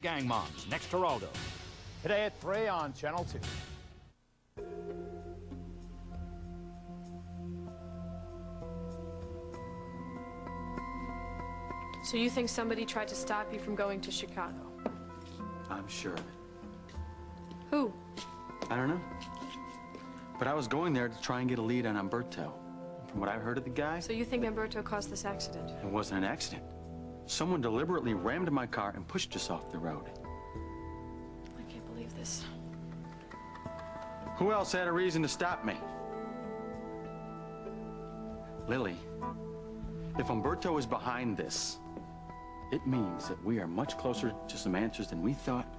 Gang Moms, next Geraldo. Today at 3 on Channel 2. So you think somebody tried to stop you from going to Chicago? I'm sure of it. Who? I don't know. But I was going there to try and get a lead on Umberto. From what I heard of the guy... So you think Umberto caused this accident? It wasn't an accident. Someone deliberately rammed my car and pushed us off the road. I can't believe this. Who else had a reason to stop me? Lily, if Umberto is behind this, it means that we are much closer to some answers than we thought,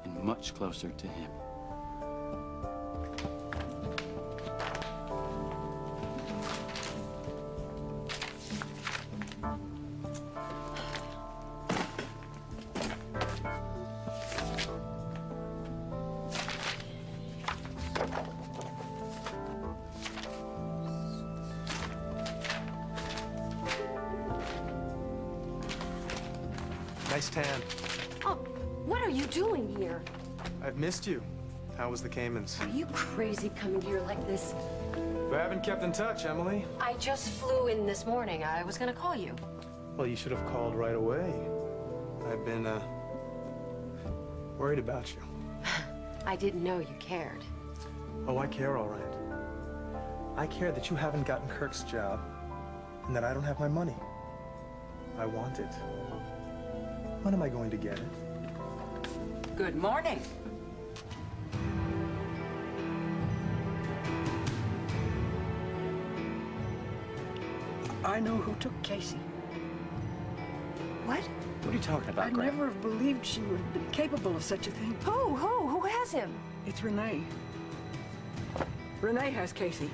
and much closer to him. Nice tan. Oh, what are you doing here? I've missed you. How was the Caymans? Are you crazy coming here like this? We haven't kept in touch, Emily. I just flew in this morning. I was gonna call you. Well, you should have called right away. I've been, worried about you. I didn't know you cared. Oh, I care, all right. I care that you haven't gotten Kirk's job and that I don't have my money. I want it. When am I going to get it? Good morning. I know who took Casey. What? What are you talking about, I'd Graham? never have believed she would have been capable of such a thing. Who has him? It's Renee. Renee has Casey.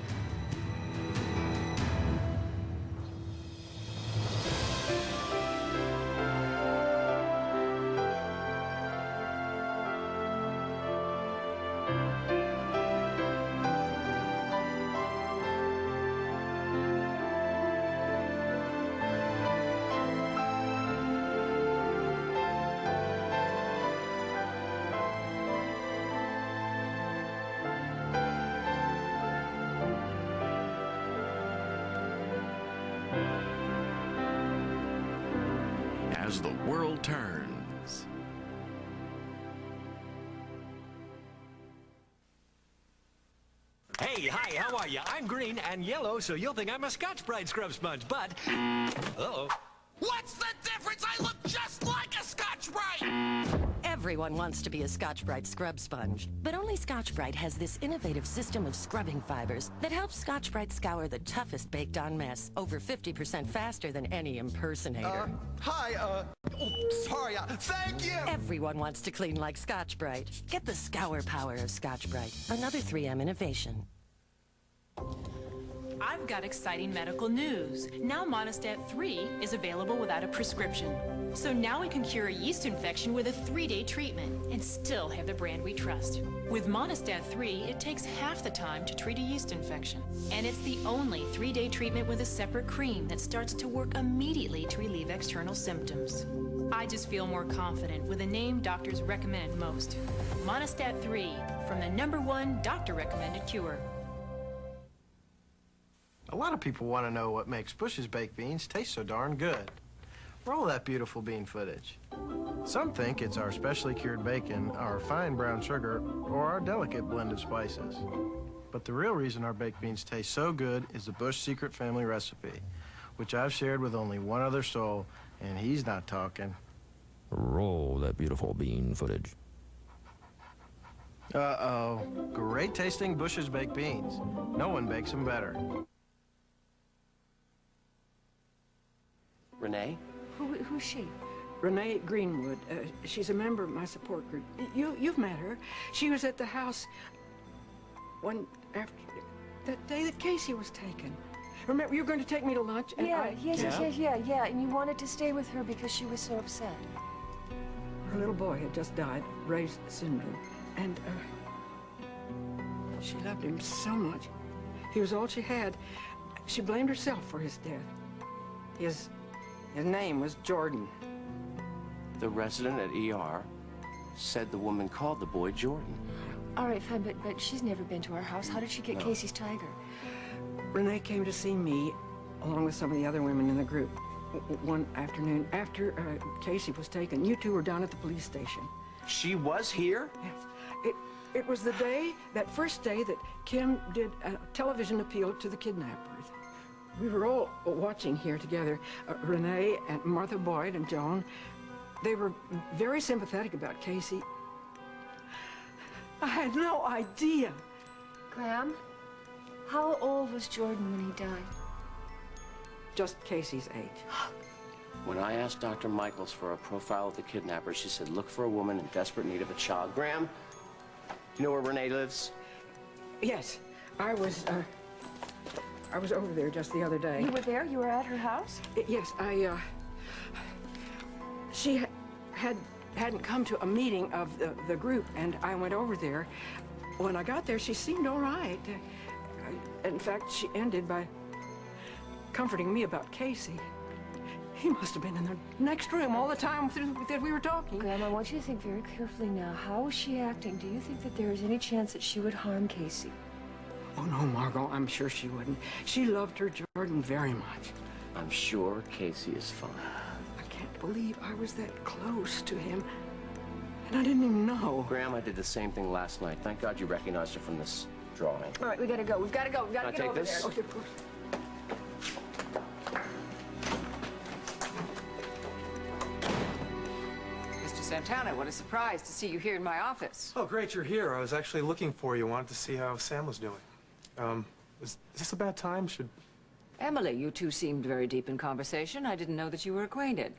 As the world turns. Hey, hi, how are you? I'm green and yellow, so you'll think I'm a Scotch-Brite scrub sponge, but... Uh-oh. What's the difference? I look just like a Scotch-Brite! Everyone wants to be a Scotch-Brite scrub sponge, but only Scotch-Brite has this innovative system of scrubbing fibers that helps Scotch-Brite scour the toughest baked-on mess over 50% faster than any impersonator. Sorry, thank you! Everyone wants to clean like Scotch-Brite. Get the scour power of Scotch-Brite, another 3M innovation. I've got exciting medical news. Now Monistat 3 is available without a prescription. So now we can cure a yeast infection with a 3-day treatment and still have the brand we trust. With Monistat 3, it takes half the time to treat a yeast infection. And it's the only 3-day treatment with a separate cream that starts to work immediately to relieve external symptoms. I just feel more confident with a name doctors recommend most. Monistat 3, from the #1 doctor-recommended cure. A lot of people want to know what makes Bush's baked beans taste so darn good. Roll that beautiful bean footage. Some think it's our specially cured bacon, our fine brown sugar, or our delicate blend of spices. But the real reason our baked beans taste so good is the Bush secret family recipe, which I've shared with only one other soul, and he's not talking. Roll that beautiful bean footage. Uh-oh. Great tasting Bush's baked beans. No one bakes them better. Renee? Who's she? Renee Greenwood. She's a member of my support group. You've met her. She was at the house after that day that Casey was taken. Remember, you were going to take me to lunch? And Yeah. And you wanted to stay with her because she was so upset. Her little boy had just died, Ray's syndrome, and she loved him so much. He was all she had. She blamed herself for his death. His name was Jordan. The resident at ER said the woman called the boy Jordan. All right, fine, but she's never been to our house. How did she get Casey's tiger? Renee came to see me, along with some of the other women in the group, one afternoon after Casey was taken. You two were down at the police station. She was here? Yes. It was the day, that first day, that Kim did a television appeal to the kidnappers. We were all watching here together. Renee and Martha Boyd and Joan. They were very sympathetic about Casey. I had no idea. Graham, how old was Jordan when he died? Just Casey's age. When I asked Dr. Michaels for a profile of the kidnapper, she said, look for a woman in desperate need of a child. Graham, do you know where Renee lives? Yes, I was over there just the other day. You were there? You were at her house? Yes, she hadn't come to a meeting of the group, and I went over there. When I got there, she seemed all right. In fact, she ended by comforting me about Casey. He must have been in the next room all the time that we were talking. Graham, I want you to think very carefully now. How is she acting? Do you think that there is any chance that she would harm Casey? Oh, no, Margot, I'm sure she wouldn't. She loved her Jordan very much. I'm sure Casey is fine. I can't believe I was that close to him, and I didn't even know. Graham, I did the same thing last night. Thank God you recognized her from this drawing. All right, we gotta go. We've gotta go. We've gotta Can I get over take this? there. Okay, of course. Mr. Santana, what a surprise to see you here in my office. Oh, great, you're here. I was actually looking for you. Wanted to see how Sam was doing. Is this a bad time? Emily, you two seemed very deep in conversation. I didn't know that you were acquainted.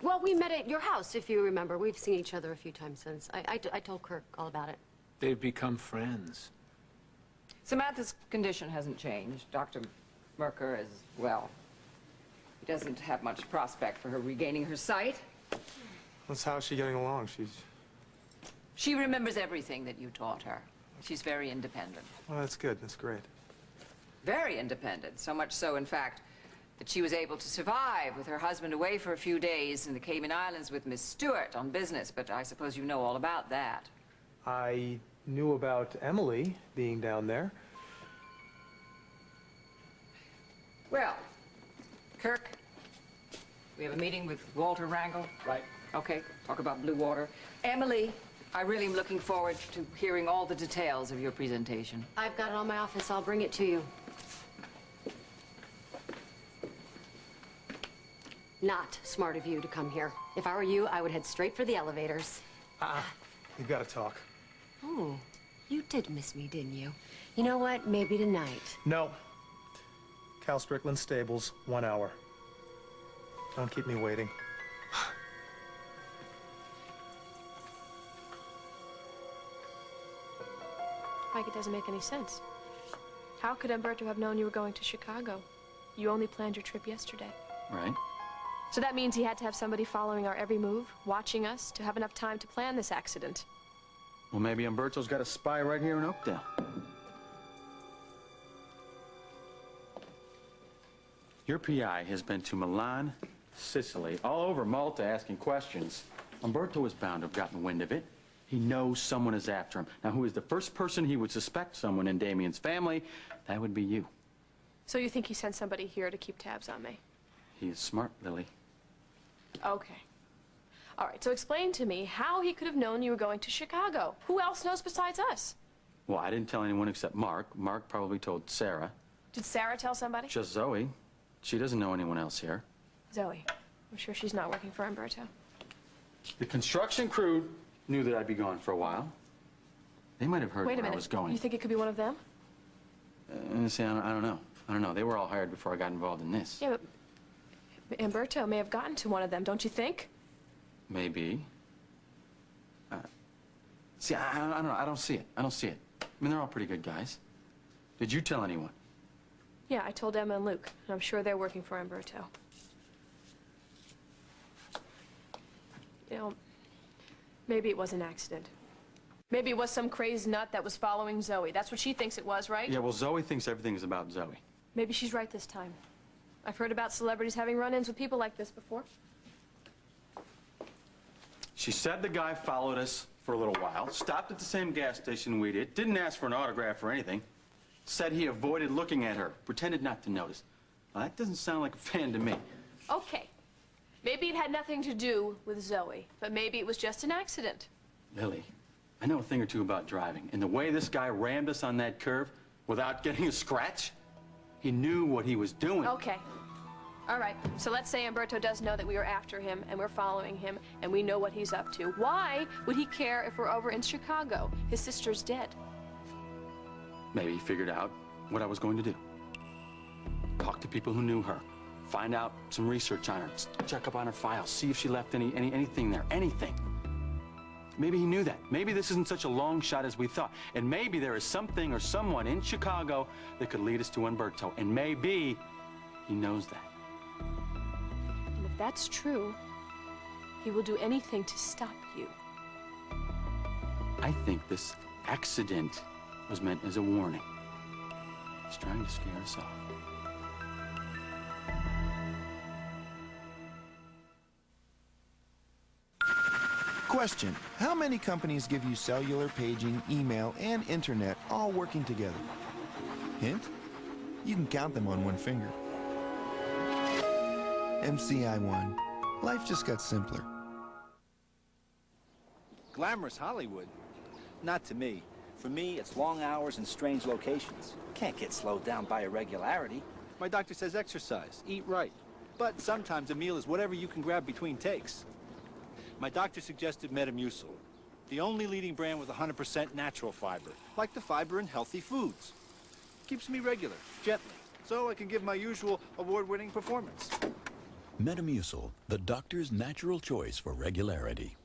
Well, we met at your house, if you remember. We've seen each other a few times since. I told Kirk all about it. They've become friends. Samantha's condition hasn't changed. Dr. Merker is, well, he doesn't have much prospect for her regaining her sight. How's she getting along? She remembers everything that you taught her. She's very independent. Well, that's good. That's great. Very independent. So much so, in fact, that she was able to survive with her husband away for a few days in the Cayman Islands with Miss Stewart on business, but I suppose you know all about that. I knew about Emily being down there. Well, Kirk, we have a meeting with Walter Wrangle. Right. Okay, talk about Blue Water. Emily, I really am looking forward to hearing all the details of your presentation. I've got it on my office. I'll bring it to you. Not smart of you to come here. If I were you, I would head straight for the elevators. We've got to talk. Oh, you did miss me, didn't you? You know what? Maybe tonight. No. Cal Strickland Stables, 1 hour. Don't keep me waiting. Mike, it doesn't make any sense. How could Umberto have known you were going to Chicago? You only planned your trip yesterday. Right? So that means he had to have somebody following our every move, watching us, to have enough time to plan this accident. Well, maybe Umberto's got a spy right here in Oakdale. Your PI has been to Milan, Sicily, all over Malta asking questions. Umberto is bound to have gotten wind of it. He knows someone is after him. Now, who is the first person he would suspect someone in Damien's family? That would be you. So you think he sent somebody here to keep tabs on me? He is smart, Lily. Okay. All right, so explain to me how he could have known you were going to Chicago. Who else knows besides us? Well, I didn't tell anyone except Mark. Mark probably told Sarah. Did Sarah tell somebody? Just Zoe. She doesn't know anyone else here. Zoe. I'm sure she's not working for Umberto. The construction crew knew that I'd be gone for a while. They might have heard where I was going. You think it could be one of them? See, I don't know. I don't know. They were all hired before I got involved in this. Yeah, but Umberto may have gotten to one of them, don't you think? Maybe. See, I don't know. I don't see it. I don't see it. I mean, they're all pretty good guys. Did you tell anyone? Yeah, I told Emma and Luke, and I'm sure they're working for Umberto. You know, maybe it was an accident. Maybe it was some crazed nut that was following Zoe. That's what she thinks it was, right? Yeah, well, Zoe thinks everything is about Zoe. Maybe she's right this time. I've heard about celebrities having run-ins with people like this before. She said the guy followed us for a little while, stopped at the same gas station we did, didn't ask for an autograph or anything, said he avoided looking at her, pretended not to notice. Well, that doesn't sound like a fan to me. Okay. Maybe it had nothing to do with Zoe, but maybe it was just an accident. Lily, I know a thing or two about driving, and the way this guy rammed us on that curve without getting a scratch, he knew what he was doing. Okay. All right. So let's say Umberto does know that we are after him and we're following him and we know what he's up to. Why would he care if we're over in Chicago? His sister's dead. Maybe he figured out what I was going to do. Talk to people who knew her. Find out some research on her. Check up on her files. See if she left anything there. Anything. Maybe he knew that. Maybe this isn't such a long shot as we thought. And maybe there is something or someone in Chicago that could lead us to Umberto. And maybe he knows that. And if that's true, he will do anything to stop you. I think this accident was meant as a warning. He's trying to scare us off. Question: how many companies give you cellular, paging, email, and internet all working together? Hint? You can count them on one finger. MCI1. Life just got simpler. Glamorous Hollywood? Not to me. For me, it's long hours and strange locations. Can't get slowed down by irregularity. My doctor says exercise, eat right. But sometimes a meal is whatever you can grab between takes. My doctor suggested Metamucil, the only leading brand with 100% natural fiber, like the fiber in healthy foods. Keeps me regular, gently, so I can give my usual award-winning performance. Metamucil, the doctor's natural choice for regularity.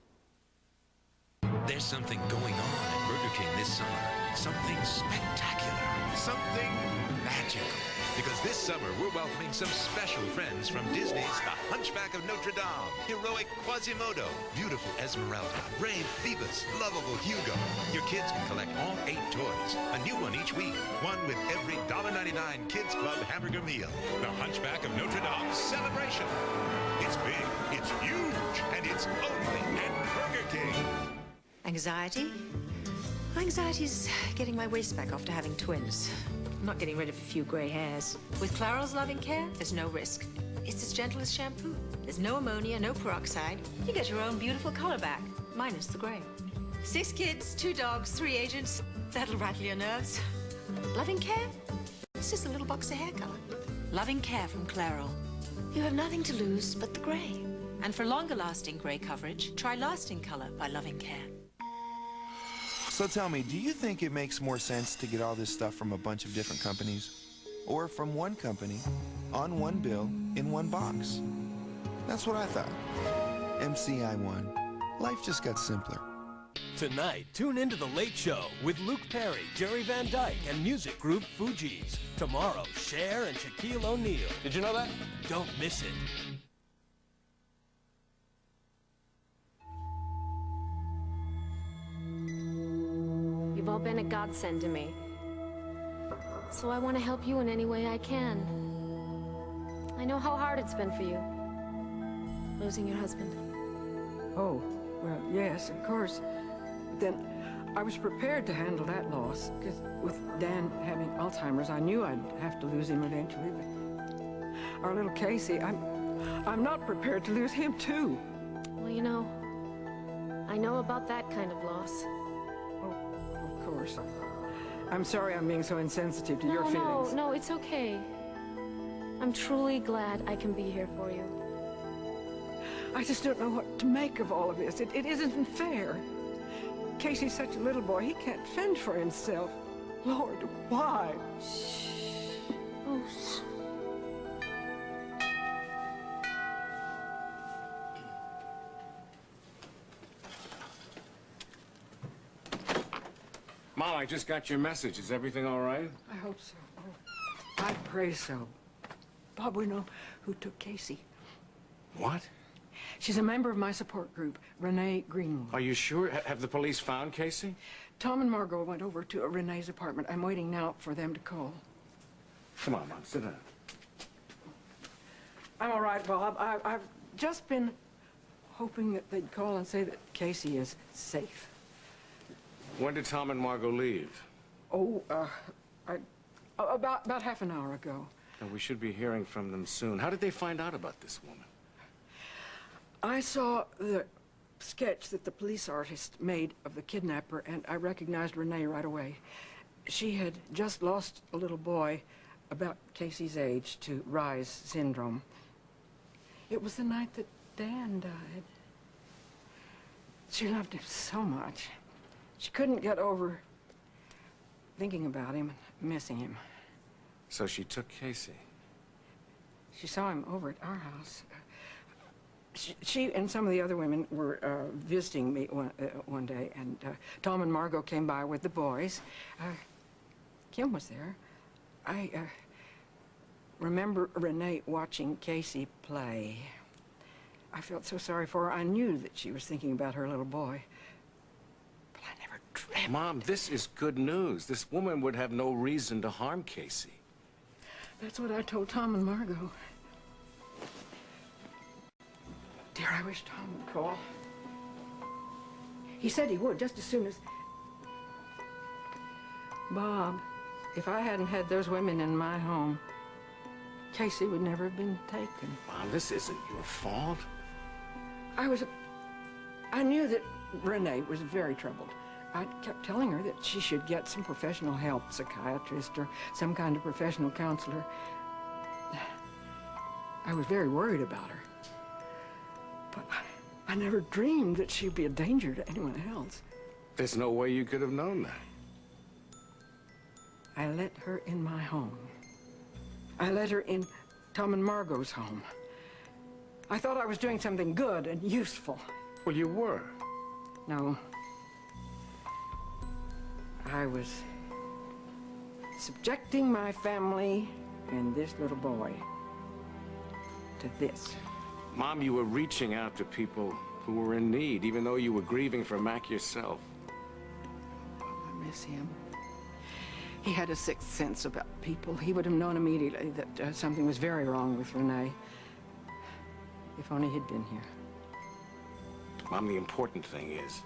There's something going on at Burger King this summer. Something spectacular. Something magical. Because this summer, we're welcoming some special friends from Disney's The Hunchback of Notre Dame, heroic Quasimodo, beautiful Esmeralda, brave Phoebus, lovable Hugo. Your kids can collect all 8 toys, a new one each week, one with every $1.99 Kids Club hamburger meal. The Hunchback of Notre Dame celebration. It's big, it's huge, and it's only at Burger King. Anxiety? Anxiety's getting my waist back after having twins. I'm not getting rid of a few gray hairs. With Clarel's loving care, there's no risk. It's as gentle as shampoo. There's no ammonia, no peroxide. You get your own beautiful color back, minus the gray. 6 kids, 2 dogs, 3 agents. That'll rattle your nerves. Loving care? It's just a little box of hair color. Loving care from Clarel. You have nothing to lose but the gray. And for longer-lasting gray coverage, try Lasting Color by Loving Care. So tell me, do you think it makes more sense to get all this stuff from a bunch of different companies? Or from one company, on one bill, in one box? That's what I thought. MCI1. Life just got simpler. Tonight, tune into The Late Show with Luke Perry, Jerry Van Dyke, and music group Fugees. Tomorrow, Cher and Shaquille O'Neal. Did you know that? Don't miss it. You've all been a godsend to me. So I want to help you in any way I can. I know how hard it's been for you, losing your husband. Oh, well, yes, of course. Then I was prepared to handle that loss, because with Dan having Alzheimer's, I knew I'd have to lose him eventually. But our little Casey, I'm not prepared to lose him, too. Well, you know, I know about that kind of loss. Of course. I'm sorry I'm being so insensitive to your feelings. No, it's okay. I'm truly glad I can be here for you. I just don't know what to make of all of this. It isn't fair. Casey's such a little boy, he can't fend for himself. Lord, why? Shh. Oh, shh. Mom, I just got your message. Is everything all right? I hope so. Oh, I pray so. Bob, we know who took Casey. What? She's a member of my support group, Renee Greenwood. Are you sure? Have the police found Casey? Tom and Margot went over to Renee's apartment. I'm waiting now for them to call. Come on, Mom, sit down. I'm all right, Bob. I've just been hoping that they'd call and say that Casey is safe. When did Tom and Margot leave? Oh, about half an hour ago. And we should be hearing from them soon. How did they find out about this woman? I saw the sketch that the police artist made of the kidnapper, and I recognized Renee right away. She had just lost a little boy about Casey's age to Reye's syndrome. It was the night that Dan died. She loved him so much. She couldn't get over thinking about him and missing him. So she took Casey. She saw him over at our house. She and some of the other women were visiting me one day, and Tom and Margot came by with the boys. Kim was there. I remember Renee watching Casey play. I felt so sorry for her. I knew that she was thinking about her little boy. But I never dreamt. Mom, this is good news. This woman would have no reason to harm Casey. That's what I told Tom and Margot. Dear, I wish Tom would call. He said he would just as soon as... Bob, if I hadn't had those women in my home, Casey would never have been taken. Mom, this isn't your fault. I knew that Renee was very troubled. I kept telling her that she should get some professional help, psychiatrist or some kind of professional counselor. I was very worried about her. But I never dreamed that she'd be a danger to anyone else. There's no way you could have known that. I let her in my home. I let her in Tom and Margot's home. I thought I was doing something good and useful. Well, you were. No. I was subjecting my family and this little boy to this. Mom, you were reaching out to people who were in need, even though you were grieving for Mac yourself. I miss him. He had a sixth sense about people. He would have known immediately that something was very wrong with Renee. If only he'd been here. Mom, the important thing is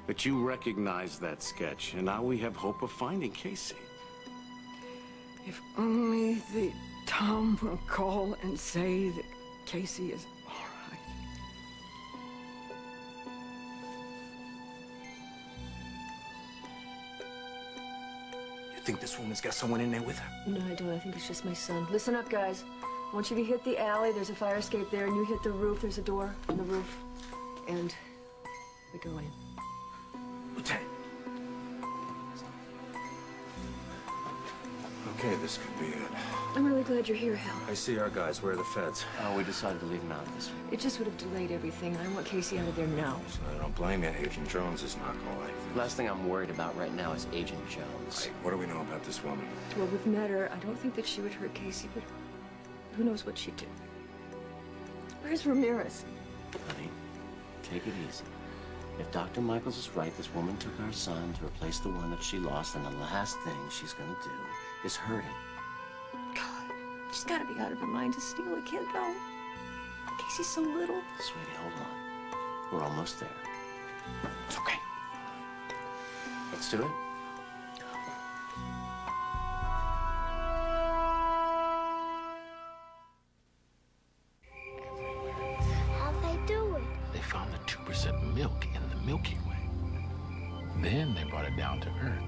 that you recognize that sketch, and now we have hope of finding Casey. If only Tom will call and say that Casey is all right. You think this woman's got someone in there with her? No, I don't. I think it's just my son. Listen up, guys. I want you to hit the alley. There's a fire escape there, and you hit the roof. There's a door on the roof. And we go in. Lieutenant. Okay, this could be it. I'm really glad you're here, Hal. I see our guys. Where are the feds? Oh, we decided to leave him out of this. It just would have delayed everything. I want Casey out of there now. So I don't blame you. Agent Jones is not gonna like this. Last thing I'm worried about right now is Agent Jones. Hey, what do we know about this woman? Well, we've met her. I don't think that she would hurt Casey, but who knows what she'd do. Where's Ramirez? Honey, take it easy. If Dr. Michaels is right, this woman took our son to replace the one that she lost, and the last thing she's gonna do is hurt him. God, she's got to be out of her mind to steal a kid, though. Casey's so little. Sweetie, hold on. We're almost there. It's okay. Let's do it. How'd they do it? They found the 2% milk in the Milky Way. Then they brought it down to Earth.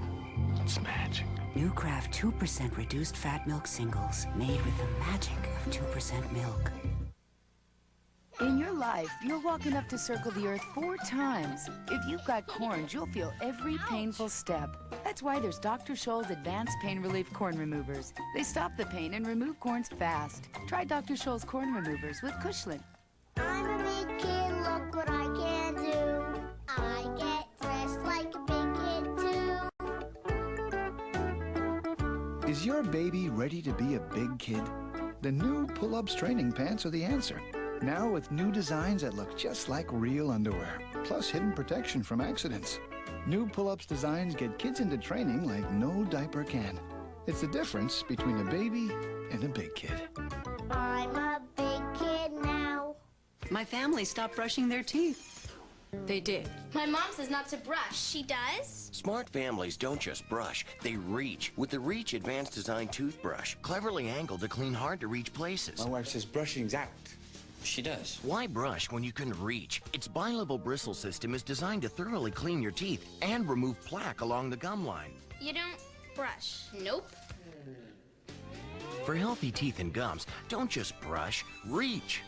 It's magic. New Kraft 2% reduced fat milk singles, made with the magic of 2% milk. In your life, you're walking up to circle the earth 4 times. If you've got corns, you'll feel every painful step. That's why there's Dr. Scholl's Advanced Pain Relief Corn Removers. They stop the pain and remove corns fast. Try Dr. Scholl's Corn Removers with Cushland. I'm a big kid, look what I can do. I get dressed like a big kid too. Is your baby ready to be a big kid? The new pull-ups training pants are the answer. Now with new designs that look just like real underwear, plus hidden protection from accidents. New pull-ups designs get kids into training like no diaper can. It's the difference between a baby and a big kid. I'm a big kid now. My family stopped brushing their teeth. They did. My mom says not to brush. She does? Smart families don't just brush, they reach. With the Reach Advanced Design Toothbrush, cleverly angled to clean hard-to-reach places. My wife says brushing's out. She does. Why brush when you can reach? Its bi-level bristle system is designed to thoroughly clean your teeth and remove plaque along the gum line. You don't brush. Nope. For healthy teeth and gums, don't just brush, reach.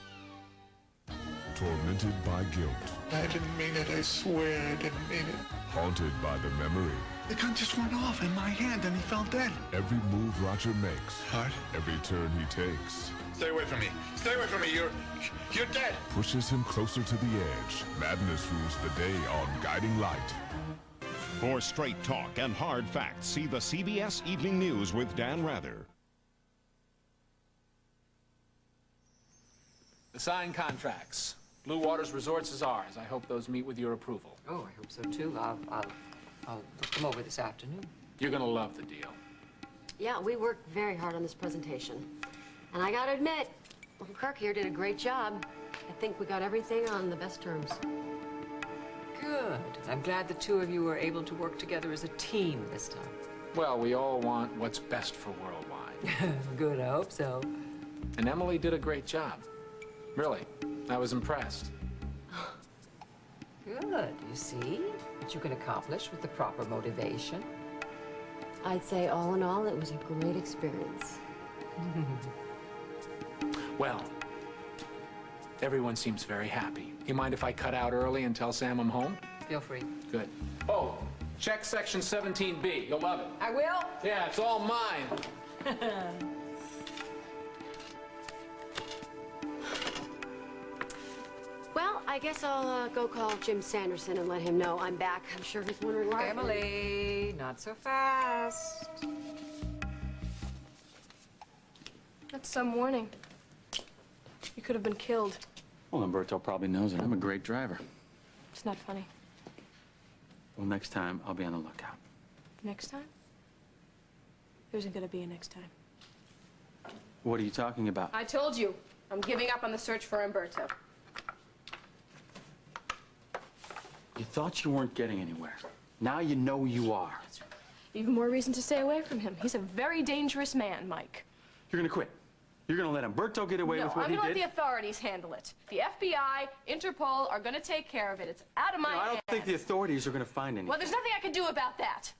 Tormented by guilt. I didn't mean it, I swear I didn't mean it. Haunted by the memory. The gun just went off in my hand and he fell dead. Every move Roger makes. What? Every turn he takes. Stay away from me. Stay away from me. You're dead. Pushes him closer to the edge. Madness rules the day on Guiding Light. For straight talk and hard facts, see the CBS Evening News with Dan Rather. The signed contracts. Blue Waters Resorts is ours. I hope those meet with your approval. Oh, I hope so too. I'll look them over this afternoon. You're gonna love the deal. Yeah, we worked very hard on this presentation. And I gotta admit, Uncle Kirk here did a great job. I think we got everything on the best terms. Good. I'm glad the two of you were able to work together as a team this time. Well, we all want what's best for Worldwide. Good, I hope so. And Emily did a great job. Really, I was impressed. Good. You see what you can accomplish with the proper motivation. I'd say all in all, it was a great experience. Well, everyone seems very happy. You mind if I cut out early and tell Sam I'm home? Feel free. Good. Oh, check section 17B. You'll love it. I will. Yeah, it's all mine. Well, I guess I'll go call Jim Sanderson and let him know I'm back. I'm sure he's wondering why. Emily, not so fast. That's some warning. You could have been killed. Well, Umberto probably knows it. I'm a great driver. It's not funny. Well, next time, I'll be on the lookout. Next time? There isn't gonna be a next time. What are you talking about? I told you. I'm giving up on the search for Umberto. You thought you weren't getting anywhere. Now you know you are. Even more reason to stay away from him. He's a very dangerous man, Mike. You're gonna quit. You're gonna let Umberto get away with what he did? No, I'm gonna let the authorities handle it. The FBI, Interpol are gonna take care of it. It's out of my hands. I don't think the authorities are gonna find anything. Well, there's nothing I can do about that.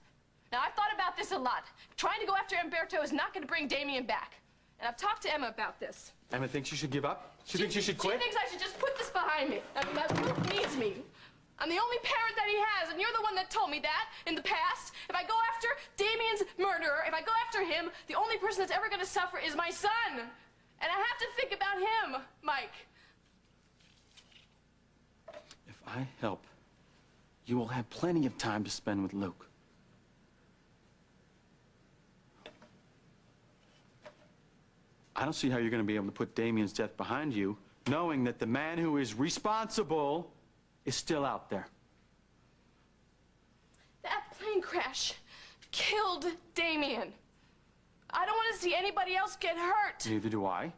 Now, I've thought about this a lot. Trying to go after Umberto is not gonna bring Damien back. And I've talked to Emma about this. Emma thinks you should give up? She thinks you should quit? She thinks I should just put this behind me. I mean, Luke needs me. I'm the only parent that he has, and you're the one that told me that in the past. If I go after Damien's murderer, if I go after him, the only person that's ever gonna suffer is my son. And I have to think about him, Mike. If I help, you will have plenty of time to spend with Luke. I don't see how you're going to be able to put Damien's death behind you, knowing that the man who is responsible is still out there. That plane crash killed Damien. I don't want to see anybody else get hurt. Neither do I.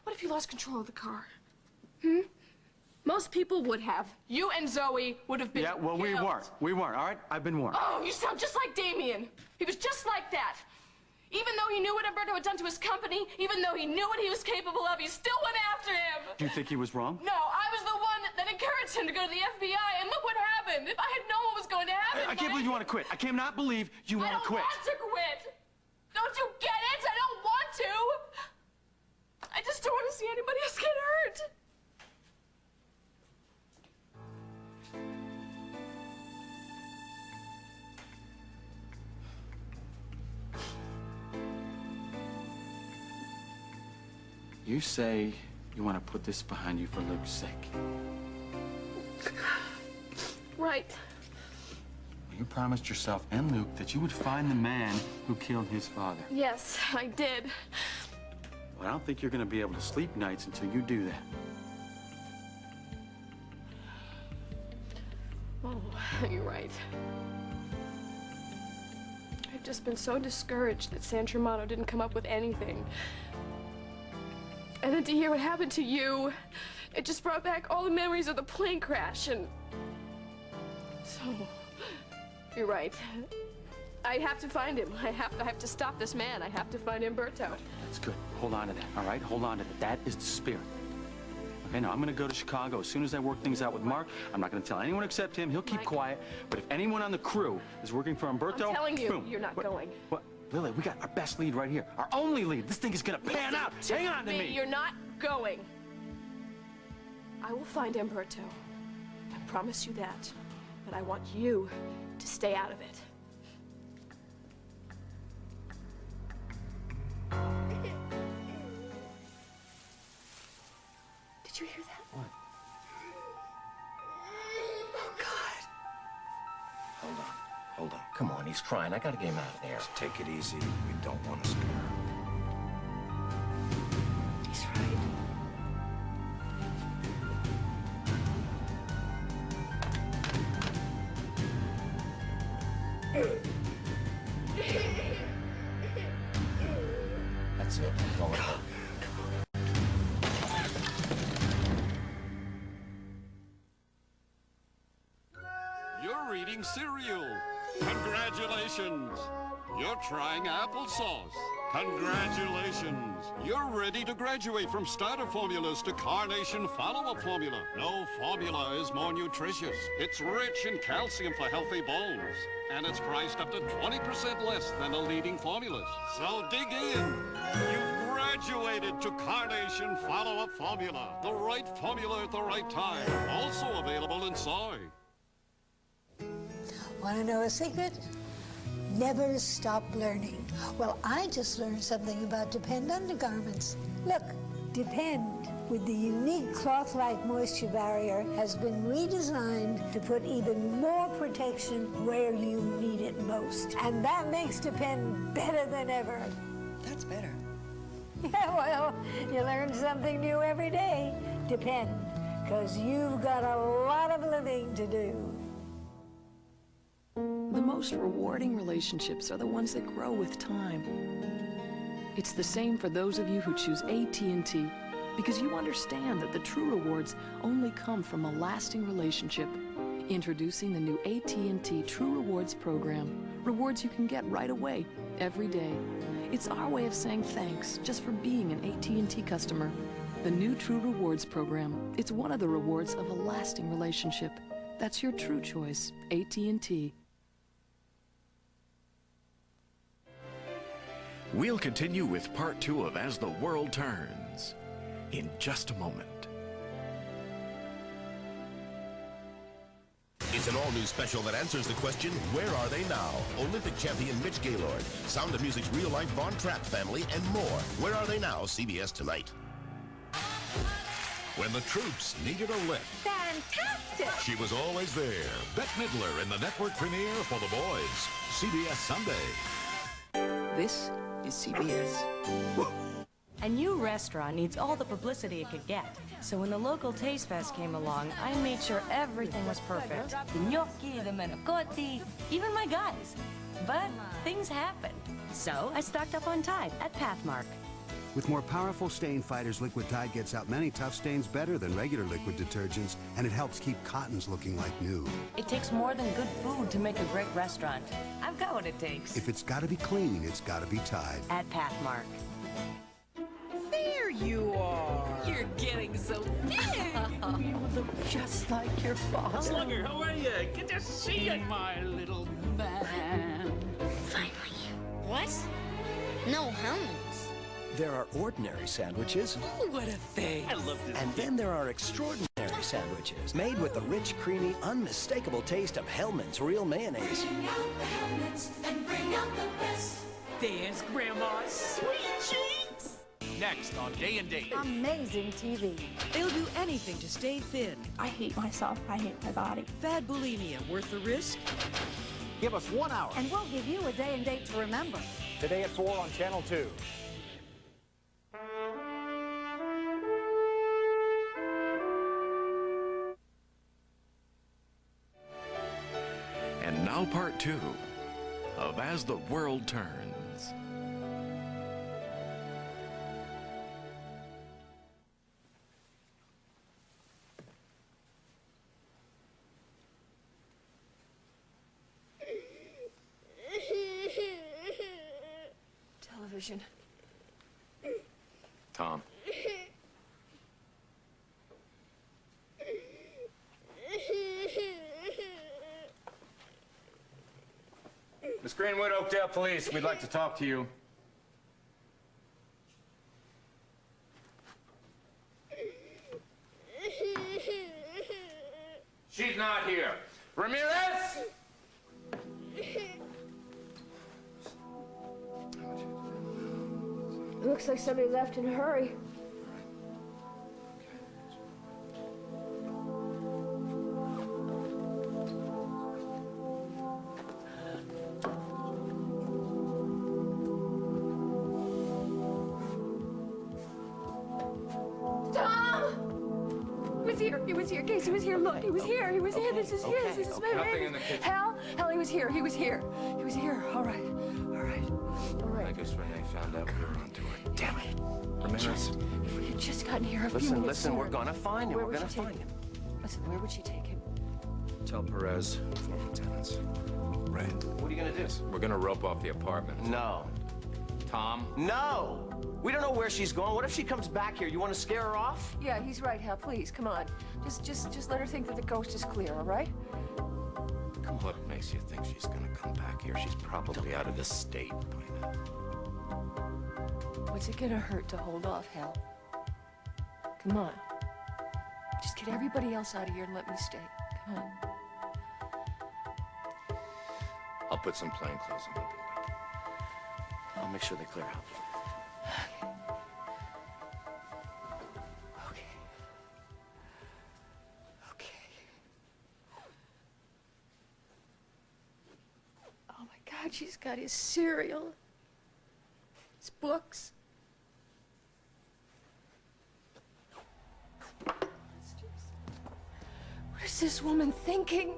What if you lost control of the car? Most people would have. You and Zoe would have been Yeah, well, killed. we weren't. We weren't, all right? I've been warned. Oh, you sound just like Damien. He was just like that. Even though he knew what Umberto had done to his company, even though he knew what he was capable of, he still went after him. Do you think he was wrong? No, I was the one that encouraged him to go to the FBI, and look what happened. If I had known what was going to happen... I can't believe you want to quit. I cannot believe you want to quit. I don't want to quit. Don't you get it? I don't want to. I just don't want to see anybody else get hurt. You say you want to put this behind you for Luke's sake. Right. You promised yourself and Luke that you would find the man who killed his father. Yes, I did. Well, I don't think you're going to be able to sleep nights until you do that. Oh, you're right. I've just been so discouraged that San Germano didn't come up with anything. And then to hear what happened to you, It just brought back all the memories of the plane crash, and... So, you're right. I have to find him. I have to stop this man. I have to find Umberto. That's good. Hold on to that, all right? Hold on to that. That is the spirit. Okay, now I'm going to go to Chicago. As soon as I work things out with Mark, I'm not going to tell anyone except him. He'll keep quiet. But if anyone on the crew is working for Umberto... I'm telling you, boom. you're not going. What? Lily, we got our best lead right here. Our only lead. This thing is going to pan out. Hang on to me. You're not going. I will find Umberto. I promise you that. But I want you to stay out of it. Did you hear that? What? Oh, God. Hold on. Hold on. Come on, he's crying. I gotta get him out of there. Just take it easy. We don't want to scare her. He's right. That's it. Go ahead. You're reading cereal. Congratulations. You're trying applesauce. Congratulations. You're ready to graduate from starter formulas to Carnation follow-up formula. No formula is more nutritious. It's rich in calcium for healthy bones. And it's priced up to 20% less than the leading formulas. So dig in. You've graduated to Carnation follow-up formula. The right formula at the right time. Also available in soy. Want to know a secret? Never stop learning. Well, I just learned something about Depend undergarments. Look, Depend, with the unique cloth-like moisture barrier, has been redesigned to put even more protection where you need it most. And that makes Depend better than ever. That's better. Yeah, well, you learn something new every day. Depend, because you've got a lot of living to do. The most rewarding relationships are the ones that grow with time. It's the same for those of you who choose AT&T, because you understand that the true rewards only come from a lasting relationship. Introducing the new AT&T True Rewards program. Rewards you can get right away, every day. It's our way of saying thanks just for being an AT&T customer. The new True Rewards program. It's one of the rewards of a lasting relationship. That's your true choice, AT&T. We'll continue with part 2 of As the World Turns in just a moment. It's an all-new special that answers the question, where are they now? Olympic champion Mitch Gaylord, Sound of Music's real-life Von Trapp family, and more. Where are they now? CBS tonight. When the troops needed a lift, Fantastic! she was always there. Bette Midler in the network premiere for The Boys. CBS Sunday. This is CBS. A new restaurant needs all the publicity it could get. So when the local Taste Fest came along, I made sure everything was perfect. The gnocchi, the manicotti, even my guys. But things happen. So I stocked up on Tide at Pathmark. With more powerful stain fighters, Liquid Tide gets out many tough stains better than regular liquid detergents, and it helps keep cottons looking like new. It takes more than good food to make a great restaurant. I've got what it takes. If it's gotta be clean, it's gotta be Tide. At Pathmark. There you are. You're getting so big. You look just like your father. Slugger, how are you? Good to see you, my little man. Finally. What? No helmets. There are ordinary sandwiches. Oh, what a thing. I love this. And then there are extraordinary sandwiches, made with the rich, creamy, unmistakable taste of Hellman's real mayonnaise. Bring out the helmets and bring out the best. There's Grandma's sweet cheeks. Next on Day and Date. Amazing TV. They'll do anything to stay thin. I hate myself. I hate my body. Fad bulimia worth the risk? Give us 1 hour. And we'll give you a day and date to remember. Today at 4 on Channel 2. And now part 2 of As the World Turns. television. Tom. Miss Greenwood, Oakdale Police, we'd like to talk to you. She's not here. Ramirez! It looks like somebody left in a hurry. Casey was here. Look, he was here. He was here. This is his. This is my baby. Hal, he was here. He was here. He was here. All right. All right. All right. I guess Renee found out we were onto her. Damn it. Ramirez. If we had just gotten here a few minutes Listen, sooner. we're gonna find him. We're gonna find him. Listen, where would she take him? Tell Perez, 4 lieutenants. Right. What are you gonna do? We're gonna rope off the apartment. No. Tom? No! We don't know where she's going. What if she comes back here? You want to scare her off? Yeah, he's right, Hal. Please, come on. Just let her think that the coast is clear, all right? What makes you think she's gonna come back here? She's probably out of the state by now. What's it gonna hurt to hold off, Hal? Come on. Just get everybody else out of here and let me stay. Come on. I'll put some plainclothes on the building. I'll make sure they clear out. Oh my God, she's got his cereal, his books. What is this woman thinking?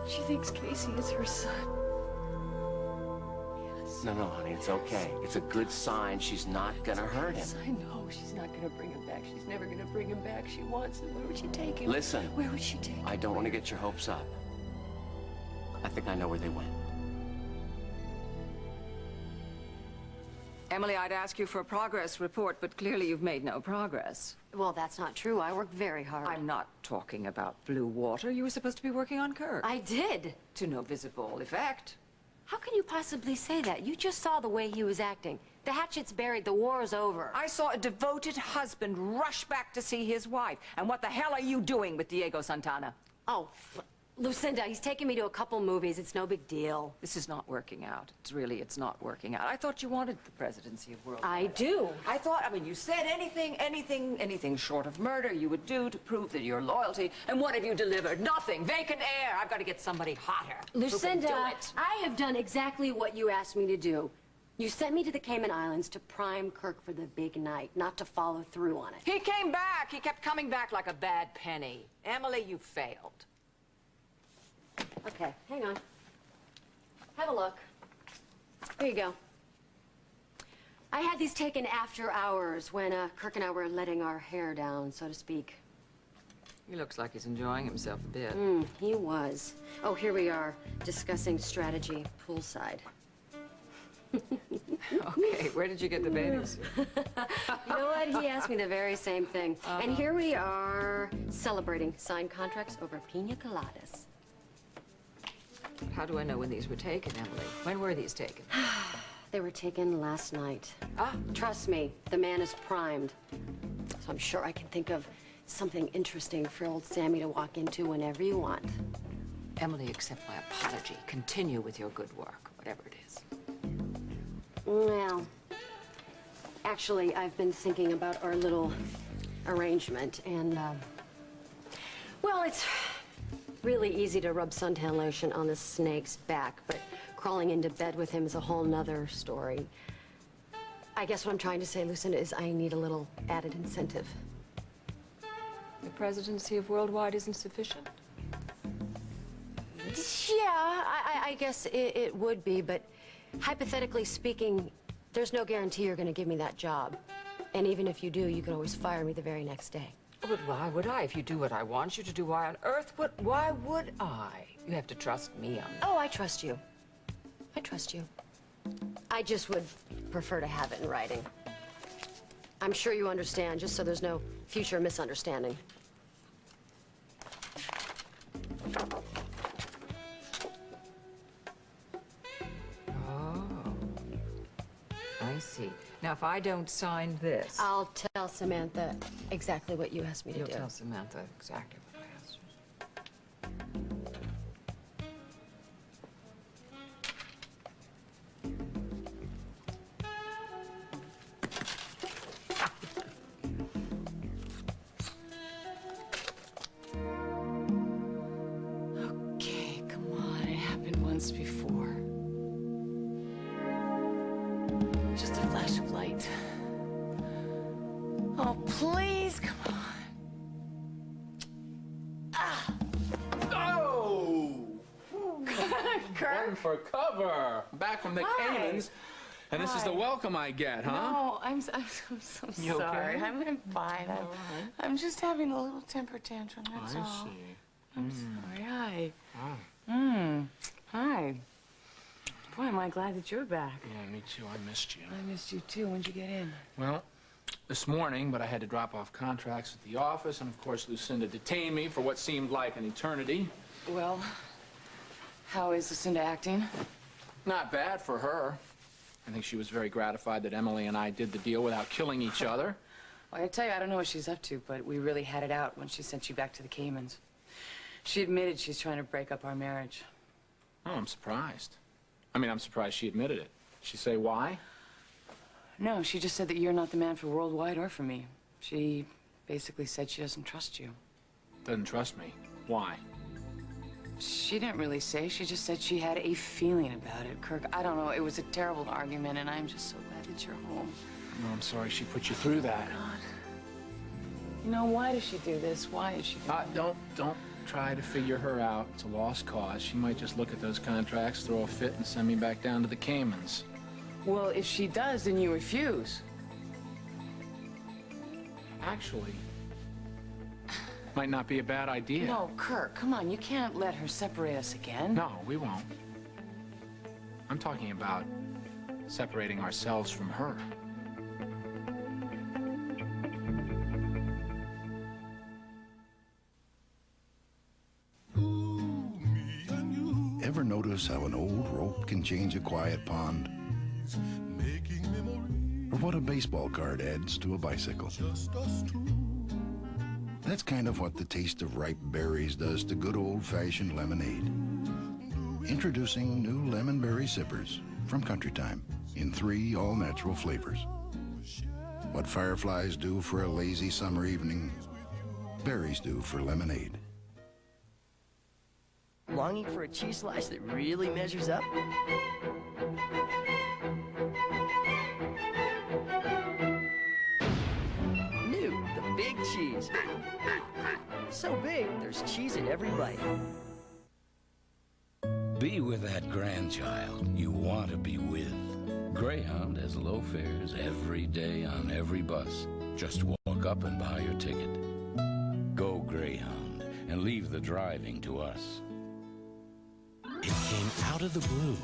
She thinks Casey is her son. Yes. No, honey, it's okay. It's a good sign. She's not gonna hurt him. Yes, I know. She's not gonna bring him back. She's never gonna bring him back. She wants him. Where would she take him? Listen. Where would she take him? I don't want to get your hopes up. I think I know where they went. Emily, I'd ask you for a progress report, but clearly you've made no progress. Well, that's not true. I worked very hard. I'm not talking about blue water. You were supposed to be working on Kirk. I did. To no visible effect. How can you possibly say that? You just saw the way he was acting. The hatchet's buried. The war is over. I saw a devoted husband rush back to see his wife. And what the hell are you doing with Diego Santana? Oh, Lucinda, he's taken me to a couple movies. It's no big deal. This is not working out. It's not working out. I thought you wanted the presidency of world. I do. I thought, you said anything short of murder you would do to prove that your loyalty. And what have you delivered? Nothing. Vacant air. I've got to get somebody hotter. Lucinda, who can do it. I have done exactly what you asked me to do. You sent me to the Cayman Islands to prime Kirk for the big night, not to follow through on it. He came back. He kept coming back like a bad penny. Emily, you failed. Okay, hang on. Have a look. Here you go. I had these taken after hours when Kirk and I were letting our hair down, so to speak. He looks like he's enjoying himself a bit. He was. Oh, here we are, discussing strategy poolside. Okay, where did you get the babies? You know what? He asked me the very same thing. And here we are, celebrating signed contracts over pina coladas. How do I know when these were taken, Emily? When were these taken? They were taken last night. Trust me, the man is primed. So I'm sure I can think of something interesting for old Sammy to walk into whenever you want. Emily, accept my apology. Continue with your good work, whatever it is. Well, actually, I've been thinking about our little arrangement, and, well, it's really easy to rub suntan lotion on the snake's back, but crawling into bed with him is a whole nother story. I guess what I'm trying to say, Lucinda, is I need a little added incentive. The presidency of Worldwide isn't sufficient? Yeah, I guess it would be, but hypothetically speaking, there's no guarantee you're going to give me that job. And even if you do, you can always fire me the very next day. But why would I? If you do what I want you to do, why on earth why would I? You have to trust me on that. Oh, I trust you. I trust you. I just would prefer to have it in writing. I'm sure you understand, just so there's no future misunderstanding. I see. Now, if I don't sign this... I'll tell Samantha exactly what you asked me to do. You'll tell Samantha exactly what I asked her. Okay, come on. It happened once before. Just a flash of light. Oh, please, come on. Ah! Oh! Kurt? Run for cover. Back from the Hi. Caymans. And this is the Hi. welcome I get, huh? No, I'm so You okay? sorry. I'm fine. I'm just having a little temper tantrum, that's all. I see. I'm sorry. Hi. Oh. Hi. Boy, am I glad that you're back. Yeah, me too. I missed you. I missed you too. When'd you get in? Well, this morning, but I had to drop off contracts at the office, and of course, Lucinda detained me for what seemed like an eternity. Well, how is Lucinda acting? Not bad for her. I think she was very gratified that Emily and I did the deal without killing each other. Well, I tell you, I don't know what she's up to, but we really had it out when she sent you back to the Caymans. She admitted she's trying to break up our marriage. Oh, I'm surprised. I mean, I'm surprised she admitted it. Did she say why? No, she just said that you're not the man for Worldwide or for me. She basically said she doesn't trust you. Doesn't trust me. Why? She didn't really say. She just said she had a feeling about it. Kirk, I don't know. It was a terrible argument, and I'm just so glad that you're home. No, I'm sorry she put you through that. God. You know, why does she do this? Why is she doing Don't try to figure her out. It's a lost cause. She might just look at those contracts, throw a fit, and send me back down to the Caymans. Well, if she does, then you refuse. Actually, might not be a bad idea. No, Kirk, come on. You can't let her separate us again. No, we won't. I'm talking about separating ourselves from her. Ever notice how an old rope can change a quiet pond? Or what a baseball card adds to a bicycle? That's kind of what the taste of ripe berries does to good old-fashioned lemonade. Introducing new lemon berry sippers from Country Time in 3 all-natural flavors. What fireflies do for a lazy summer evening, berries do for lemonade. Longing for a cheese slice that really measures up? New, the big cheese. So big, there's cheese in every bite. Be with that grandchild you want to be with. Greyhound has low fares every day on every bus. Just walk up and buy your ticket. Go Greyhound and leave the driving to us. It came out of the blue.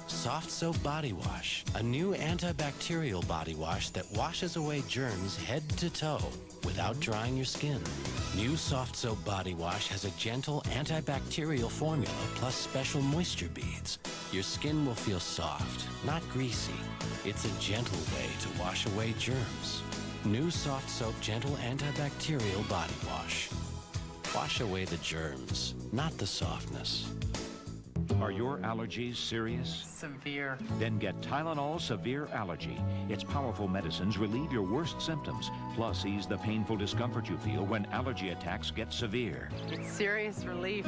Soft Soap Body Wash, a new antibacterial body wash that washes away germs head to toe without drying your skin. New Soft Soap Body Wash has a gentle antibacterial formula plus special moisture beads. Your skin will feel soft, not greasy. It's a gentle way to wash away germs. New Soft Soap Gentle Antibacterial Body Wash. Wash away the germs, not the softness. Are your allergies serious? Severe. Then get Tylenol Severe Allergy. Its powerful medicines relieve your worst symptoms, plus ease the painful discomfort you feel when allergy attacks get severe. It's serious relief.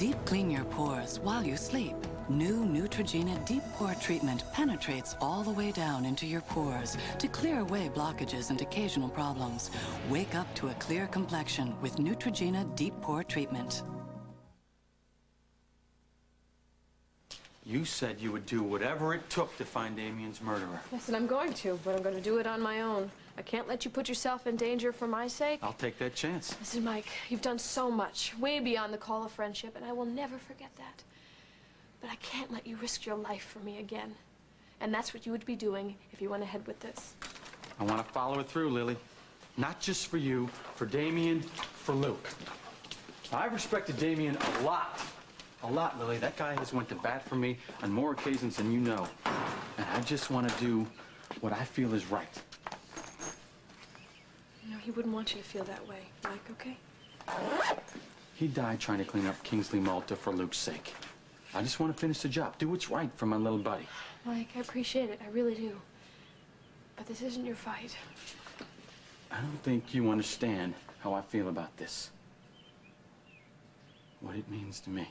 Deep clean your pores while you sleep. New Neutrogena Deep Pore Treatment penetrates all the way down into your pores to clear away blockages and occasional problems. Wake up to a clear complexion with Neutrogena Deep Pore Treatment. You said you would do whatever it took to find Damien's murderer. Yes, and I'm going to, but I'm going to do it on my own. I can't let you put yourself in danger for my sake. I'll take that chance. Listen, Mike, you've done so much, way beyond the call of friendship, and I will never forget that. But I can't let you risk your life for me again. And that's what you would be doing if you went ahead with this. I want to follow it through, Lily. Not just for you, for Damien, for Luke. I've respected Damien a lot. A lot, Lily. That guy has went to bat for me on more occasions than you know. And I just want to do what I feel is right. You know, he wouldn't want you to feel that way, Mike, okay? He died trying to clean up Kingsley Malta for Luke's sake. I just want to finish the job, do what's right for my little buddy. Mike, I appreciate it. I really do. But this isn't your fight. I don't think you understand how I feel about this. What it means to me.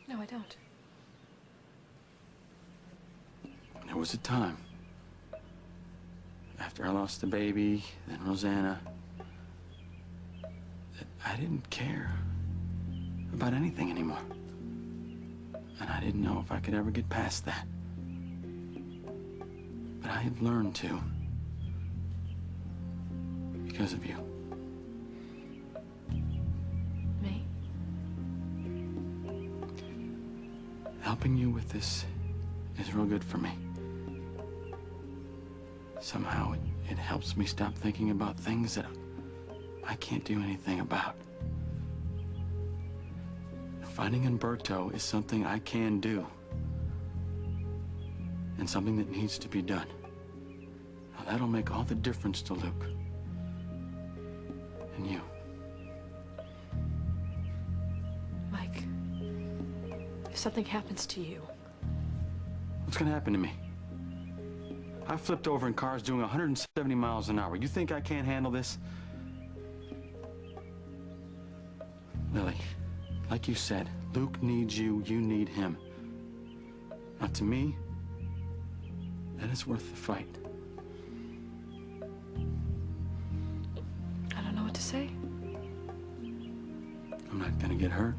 No, I don't. There was a time, after I lost the baby, then Rosanna, that I didn't care about anything anymore. And I didn't know if I could ever get past that. But I have learned to, because of you. Me? Helping you with this is real good for me. Somehow it helps me stop thinking about things that I can't do anything about. Finding Umberto is something I can do. And something that needs to be done. Now, that'll make all the difference to Luke. And you. Mike, if something happens to you... What's gonna happen to me? I flipped over in cars doing 170 miles an hour. You think I can't handle this? Lily, like you said, Luke needs you, you need him. Now, to me, that is worth the fight. I don't know what to say. I'm not gonna get hurt.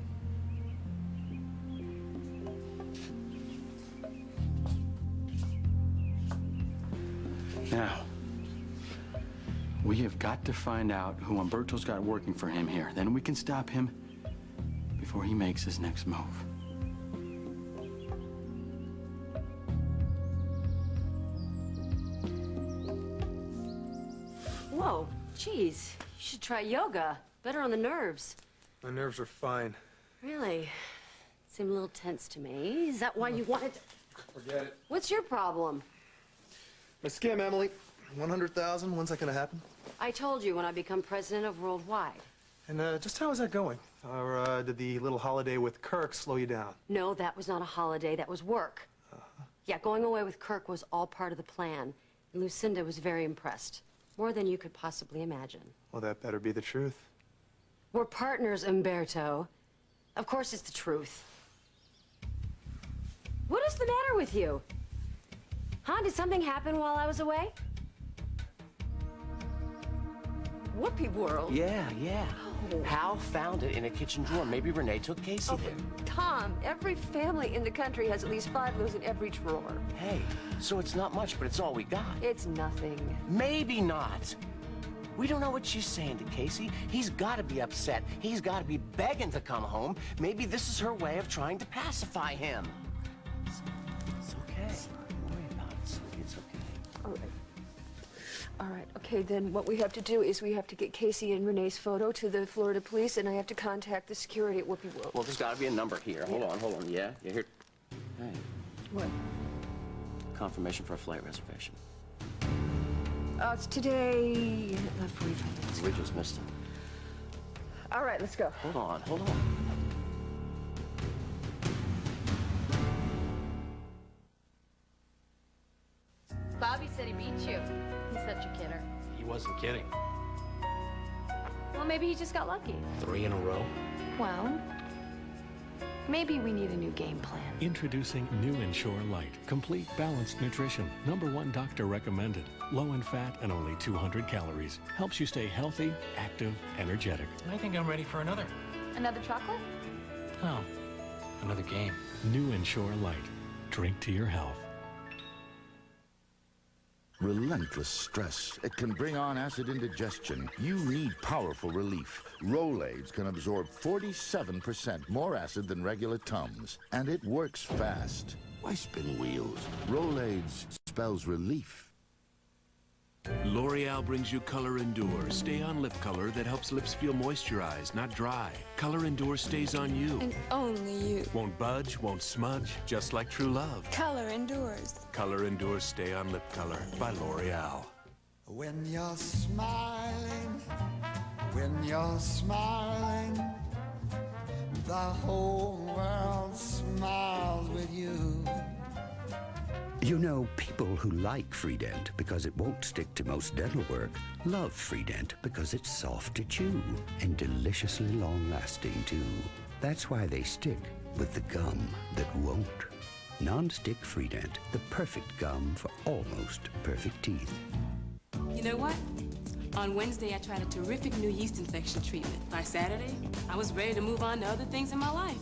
Now, we have got to find out who Umberto's got working for him here. Then we can stop him before he makes his next move. Whoa, geez. You should try yoga. Better on the nerves. My nerves are fine. Really? Seem a little tense to me. Is that why you wanted to... Forget it. What's your problem? My scam, Emily. 100,000. When's that gonna happen? I told you when I become president of Worldwide. And just how is that going? Or did the little holiday with Kirk slow you down? No, that was not a holiday. That was work. Yeah, going away with Kirk was all part of the plan. And Lucinda was very impressed. More than you could possibly imagine. Well, that better be the truth. We're partners, Umberto. Of course it's the truth. What is the matter with you? Huh? Did something happen while I was away? Whoopee World? Yeah. Oh. Hal found it in a kitchen drawer. Maybe Renee took Casey there. Tom, every family in the country has at least 5 of those in every drawer. Hey, so it's not much, but it's all we got. It's nothing. Maybe not. We don't know what she's saying to Casey. He's got to be upset. He's got to be begging to come home. Maybe this is her way of trying to pacify him. It's okay. Don't worry about it, Sylvia. It's okay. All right. All right, okay, then what we have to do is we have to get Casey and Renee's photo to the Florida police, and I have to contact the security at Whoopi World. Well, there's got to be a number here. Hold on. Yeah, here. Hey. What? Confirmation for a flight reservation. It's today, 45 minutes. We just missed him. All right, let's go. Hold on. Bobby said he beat you. He's such a kidder. He wasn't kidding. Well, maybe he just got lucky. 3 in a row. Well, maybe we need a new game plan. Introducing New Ensure Light. Complete balanced nutrition. #1 doctor recommended. Low in fat and only 200 calories. Helps you stay healthy, active, energetic. I think I'm ready for another. Another chocolate? Oh, another game. New Ensure Light. Drink to your health. Relentless stress. It can bring on acid indigestion. You need powerful relief. Rolaids can absorb 47% more acid than regular Tums, and it works fast. Why spin wheels? Rolaids spells relief. L'Oreal brings you Color Endure. Stay on lip color that helps lips feel moisturized, not dry. Color Endure stays on you. And only you. Won't budge, won't smudge, just like true love. Color endures. Color Endure Stay on Lip Color by L'Oreal. When you're smiling, the whole world smiles with you. You know, people who like Freedent because it won't stick to most dental work love Freedent because it's soft to chew and deliciously long-lasting, too. That's why they stick with the gum that won't. Non-stick Freedent, the perfect gum for almost perfect teeth. You know what? On Wednesday, I tried a terrific new yeast infection treatment. By Saturday, I was ready to move on to other things in my life.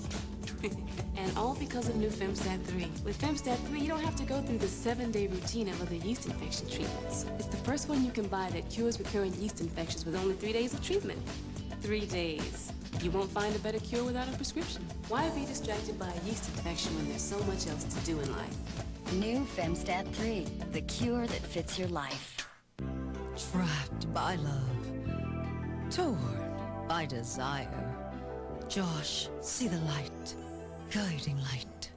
And all because of new Femstat 3. With Femstat 3, you don't have to go through the 7-day routine of other yeast infection treatments. It's the first one you can buy that cures recurrent yeast infections with only 3 days of treatment. 3 days. You won't find a better cure without a prescription. Why be distracted by a yeast infection when there's so much else to do in life? New Femstat 3, the cure that fits your life. Trapped by love, torn by desire. Josh, see the light, guiding light.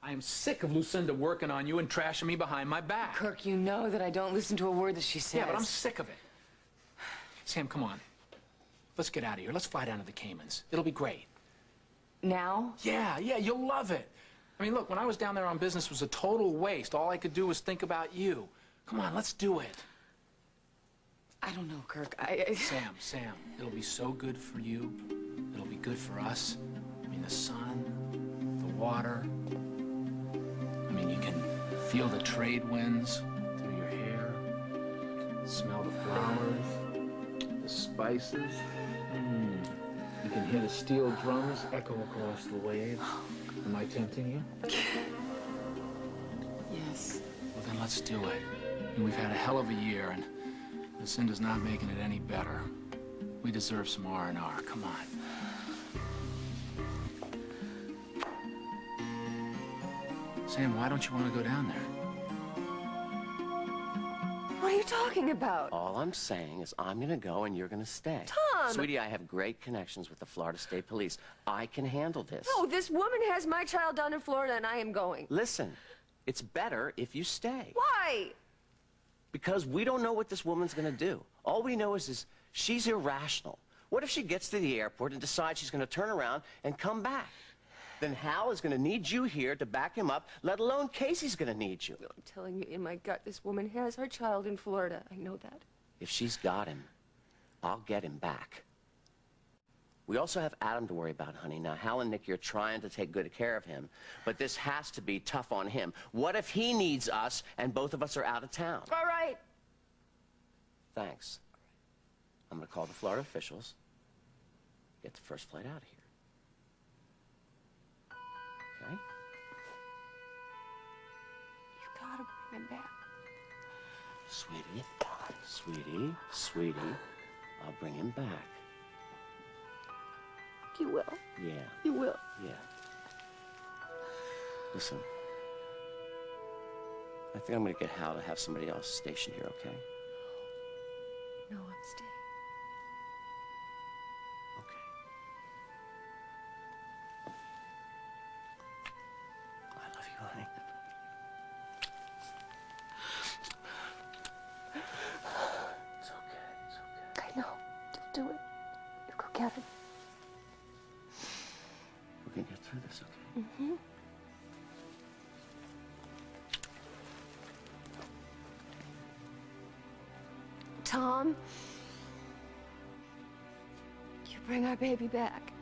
I am sick of Lucinda working on you and trashing me behind my back. Kirk, you know that I don't listen to a word that she says. Yeah, but I'm sick of it. Sam, come on. Let's get out of here. Let's fly down to the Caymans. It'll be great. Now? Yeah, you'll love it. I mean, look, when I was down there on business, it was a total waste. All I could do was think about you. Come on, let's do it. I don't know, Kirk. Sam, it'll be so good for you. It'll be good for us. I mean, the sun, the water. I mean, you can feel the trade winds through your hair, smell the flowers, the spices. You can hear the steel drums echo across the waves. Am I tempting you? Yes. Well, then let's do it. I mean, we've had a hell of a year, and Lucinda's not making it any better. We deserve some R&R. Come on. Sam, why don't you want to go down there? What are you talking about? All I'm saying is I'm going to go and you're going to stay. Tom! Sweetie, I have great connections with the Florida State Police. I can handle this. No, this woman has my child down in Florida and I am going. Listen, it's better if you stay. Why? Because we don't know what this woman's going to do. All we know is she's irrational. What if she gets to the airport and decides she's going to turn around and come back? Then Hal is going to need you here to back him up, let alone Casey's going to need you. I'm telling you, in my gut, this woman has her child in Florida. I know that. If she's got him, I'll get him back. We also have Adam to worry about, honey. Now, Hal and Nicky are trying to take good care of him, but this has to be tough on him. What if he needs us and both of us are out of town? All right. Thanks. I'm going to call the Florida officials, get the first flight out of here. Okay? You gotta bring him back. Sweetie, I'll bring him back. You will. Yeah. You will. Yeah. Listen, I think I'm going to get Hal to have somebody else stationed here, okay? No, I'm staying. I love you, honey. It's okay. I know. Just do it. You go get it. We can get through this, okay? Mm-hmm. Tom, bring our baby back.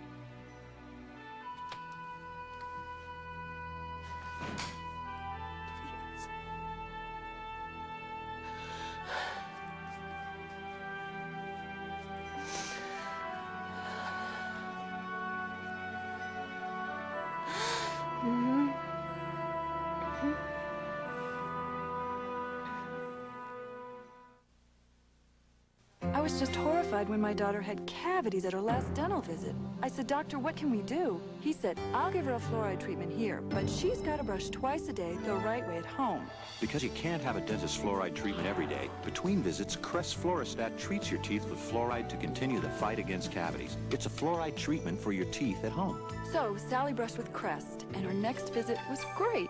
I was just horrified when my daughter had cavities at her last dental visit. I said, "Doctor, what can we do?" He said, "I'll give her a fluoride treatment here, but she's got to brush twice a day the right way at home." Because you can't have a dentist fluoride treatment every day, between visits, Crest Fluorostat treats your teeth with fluoride to continue the fight against cavities. It's a fluoride treatment for your teeth at home. So Sally brushed with Crest, and her next visit was great.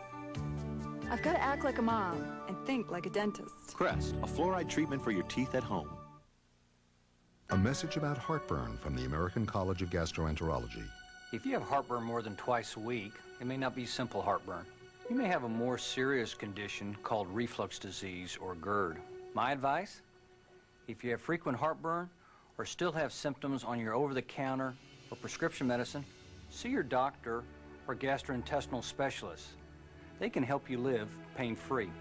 I've got to act like a mom and think like a dentist. Crest, a fluoride treatment for your teeth at home. A message about heartburn from the American College of Gastroenterology. If you have heartburn more than twice a week, it may not be simple heartburn. You may have a more serious condition called reflux disease or GERD. My advice? If you have frequent heartburn or still have symptoms on your over-the-counter or prescription medicine, see your doctor or gastrointestinal specialist. They can help you live pain-free.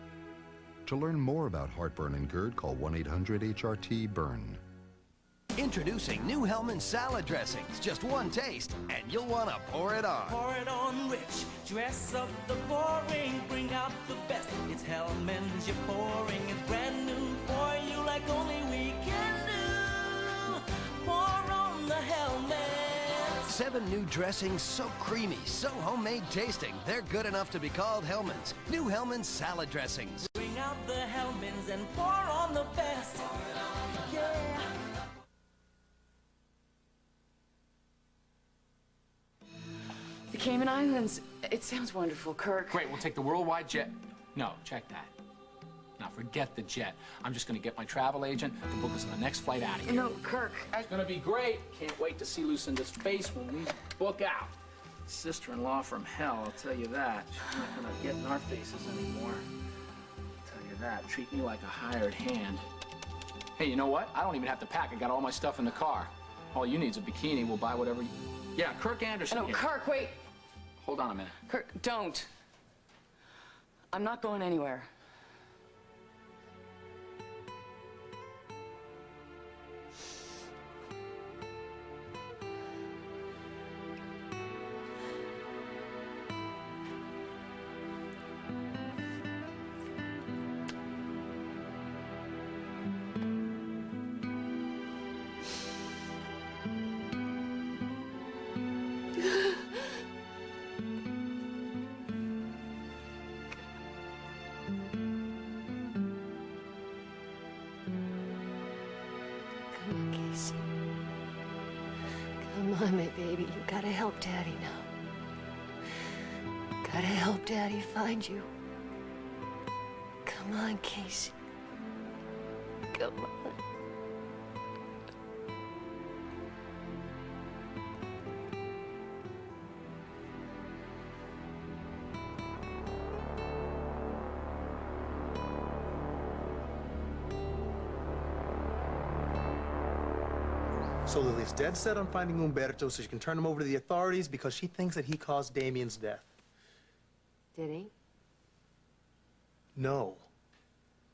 To learn more about heartburn and GERD, call 1-800-HRT-BURN. Introducing new Hellmann's salad dressings. Just one taste, and you'll want to pour it on. Pour it on rich, dress up the pouring, bring out the best. It's Hellmann's you're pouring. It's brand new for you like only we can do. Pour on the Hellmann's. 7 new dressings, so creamy, so homemade tasting. They're good enough to be called Hellmann's. New Hellmann's salad dressings. Bring out the Hellmann's and pour on the best. Yeah. The Cayman Islands. It sounds wonderful, Kirk. Great, we'll take the worldwide jet. No, check that. Now, forget the jet. I'm just going to get my travel agent to book us on the next flight out of here. No, Kirk, It's going to be great. Can't wait to see Lucinda's face when we book out. Sister-in-law from hell, I'll tell you that. She's not going to get in our faces anymore. I'll tell you that. Treat me like a hired hand. Hey, you know what? I don't even have to pack. I got all my stuff in the car. All you need is a bikini. We'll buy whatever you... Yeah, Kirk Anderson. No, here. Kirk, wait. Hold on a minute. Kirk, don't. I'm not going anywhere. Come on, my baby. You gotta help Daddy now. Gotta help Daddy find you. Come on, Casey. Come on. So Lily's dead set on finding Umberto so she can turn him over to the authorities because she thinks that he caused Damien's death. Did he? No.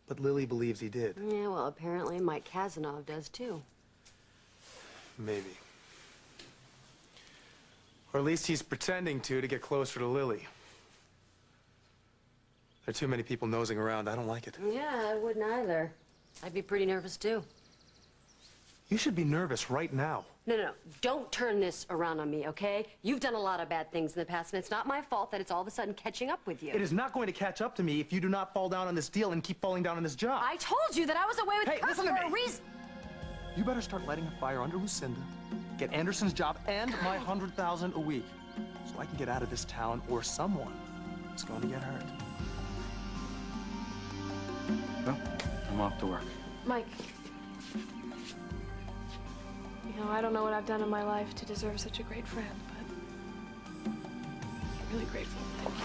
But Lily believes he did. Yeah, well, apparently Mike Kazanov does too. Maybe. Or at least he's pretending to get closer to Lily. There are too many people nosing around. I don't like it. Yeah, I wouldn't either. I'd be pretty nervous too. You should be nervous right now. No. Don't turn this around on me, okay? You've done a lot of bad things in the past, and it's not my fault that it's all of a sudden catching up with you. It is not going to catch up to me if you do not fall down on this deal and keep falling down on this job. I told you that I was away with Kirk listen for to a me. reason. You better start lighting a fire under Lucinda, get Anderson's job and my $100,000 a week, so I can get out of this town or someone is going to get hurt. Well, I'm off to work. Mike, you know, I don't know what I've done in my life to deserve such a great friend, but I'm really grateful. Thank you.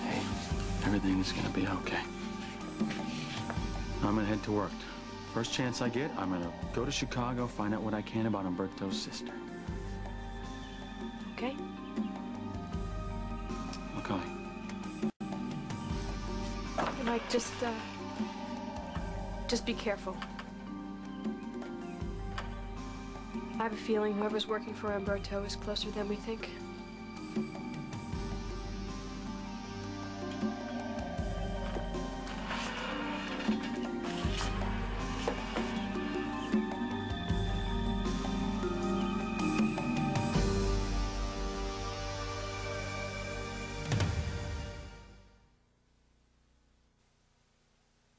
Hey, everything is gonna be okay. I'm gonna head to work. First chance I get, I'm gonna go to Chicago, find out what I can about Umberto's sister. Okay? Okay. And Mike, just be careful. I have a feeling whoever's working for Umberto is closer than we think.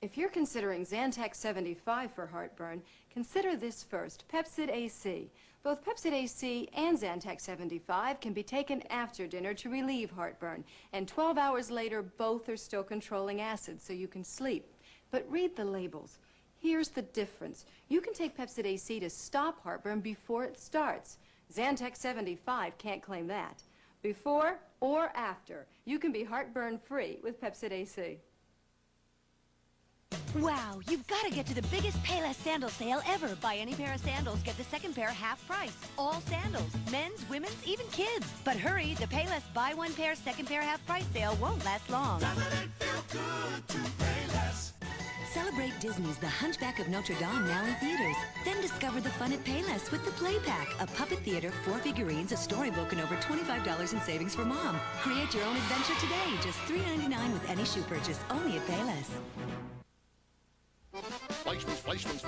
If you're considering Zantac 75 for heartburn, consider this first, Pepcid AC. Both Pepcid AC and Zantac 75 can be taken after dinner to relieve heartburn, and 12 hours later, both are still controlling acid, so you can sleep. But read the labels. Here's the difference. You can take Pepcid AC to stop heartburn before it starts. Zantac 75 can't claim that. Before or after, you can be heartburn-free with Pepcid AC. Wow, you've got to get to the biggest Payless sandal sale ever. Buy any pair of sandals, get the second pair half price. All sandals, men's, women's, even kids. But hurry, the Payless buy one pair, second pair half price sale won't last long. Doesn't it feel good to Payless? Celebrate Disney's The Hunchback of Notre Dame now in theaters. Then discover the fun at Payless with the Play Pack, a puppet theater, 4 figurines, a storybook, and over $25 in savings for mom. Create your own adventure today, just $3.99 with any shoe purchase, only at Payless. Fleischmann's,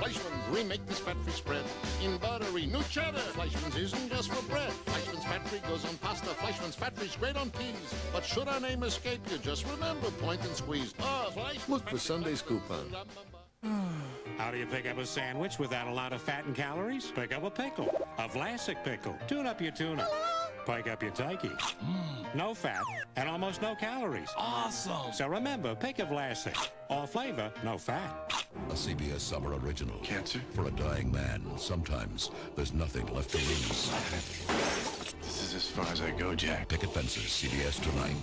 remake this fat-free spread in buttery new cheddar. Fleischmann's isn't just for bread. Fleischmann's fat-free goes on pasta. Fleischmann's fat-free's great on peas. But should our name escape you, just remember, point and squeeze. Fleischmann's. Look for Sunday's coupon. How do you pick up a sandwich without a lot of fat and calories? Pick up a pickle, a Vlasic pickle. Tune up your tuna. Pick up your turkey. No fat and almost no calories. Awesome. So remember, pick a Vlasic. All flavor, no fat. A CBS Summer Original. Cancer? For a dying man, sometimes there's nothing left to lose. This is as far as I go, Jack. Picket fences, CBS tonight.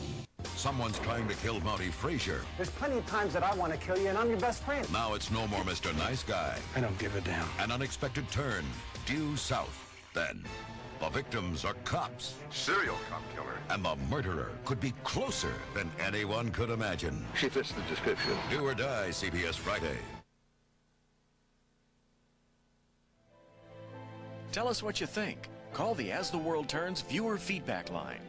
Someone's trying to kill Mountie Frazier. There's plenty of times that I want to kill you, and I'm your best friend. Now it's no more Mr. Nice Guy. I don't give a damn. An unexpected turn, due south. Then, the victims are cops. Serial cop killer. And the murderer could be closer than anyone could imagine. She fits the description. Do or Die, CBS Friday. Tell us what you think. Call the As the World Turns viewer feedback line.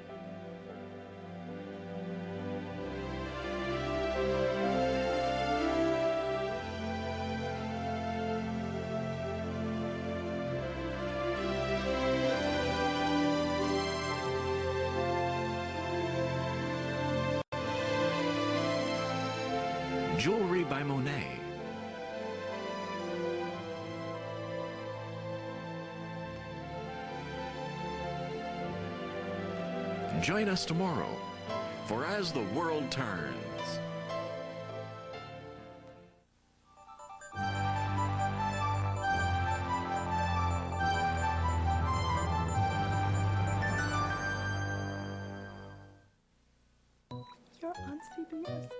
Jewelry by Monet. Join us tomorrow for As the World Turns. You're on CBS.